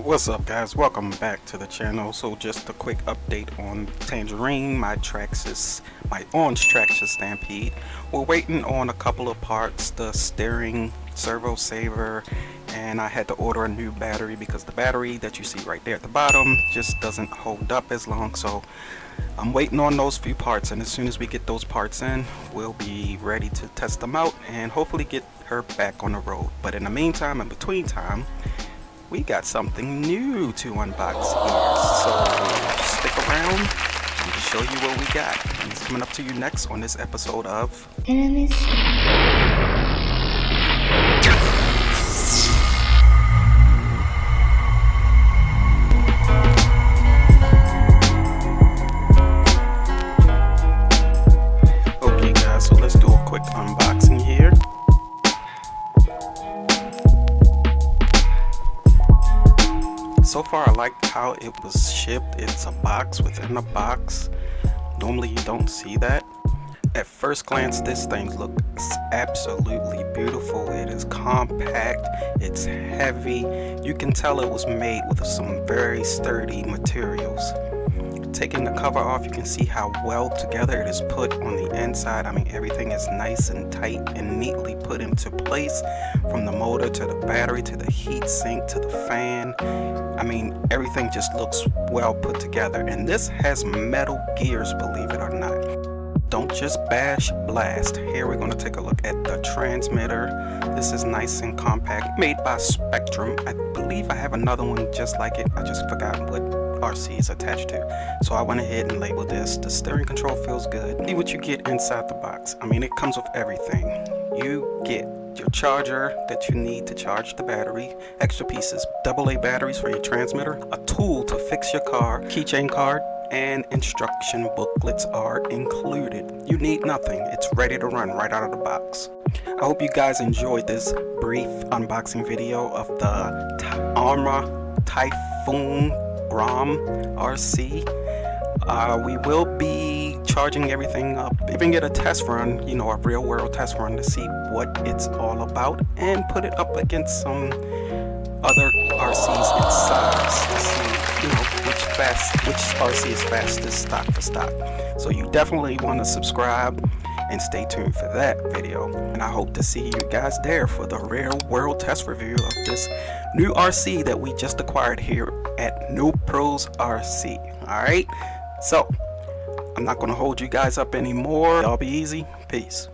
What's up, guys? Welcome back to the channel. So just a quick update on Tangerine, my Traxxas, my orange Traxxas Stampede. We're waiting on a couple of parts, the steering, servo saver, and I had to order a new battery because the battery that you see right there at the bottom just doesn't hold up as long. So I'm waiting on those few parts, and as soon as we get those parts in, we'll be ready to test them out and hopefully get her back on the road. But in the meantime, in between time, we got something new to unbox here, so stick around and show you what we got. And it's coming up to you next on this episode of Enemies. Okay guys, so let's do a quick unboxing here. So far I like how it was shipped. It's a box within a box. Normally you don't see that. At first glance this thing looks absolutely beautiful. It is compact, it's heavy. You can tell it was made with some very sturdy materials. Taking the cover off, you can see how well together it is put on the inside. I mean, everything is nice and tight and neatly put into place, from the motor to the battery to the heat sink to the fan. I mean, everything just looks well put together, and this has metal gears, believe it or not. Don't just bash, blast. Here we're going to take a look at the transmitter. This is nice and compact, made by Spectrum. I believe I have another one just like it. I just forgot what RC is attached to, so I went ahead and labeled this. The steering control feels good. See what you get inside the box. I mean, it comes with everything. You get your charger that you need to charge the battery, extra pieces, AA batteries for your transmitter, a tool to fix your car, keychain card, and instruction booklets are included. You need nothing. It's ready to run right out of the box. I hope you guys enjoyed this brief unboxing video of the ARRMA Typhoon RC. We will be charging everything up, giving it a test run, you know, a real world test run to see what it's all about, and put it up against some other RCs in size to see, you know, which RC is fastest stock for stock. So you definitely want to subscribe and stay tuned for that video, and I hope to see you guys there for the real world test review of this new RC that we just acquired here at No Pros RC. Alright, so I'm not going to hold you guys up anymore. Y'all be easy. Peace.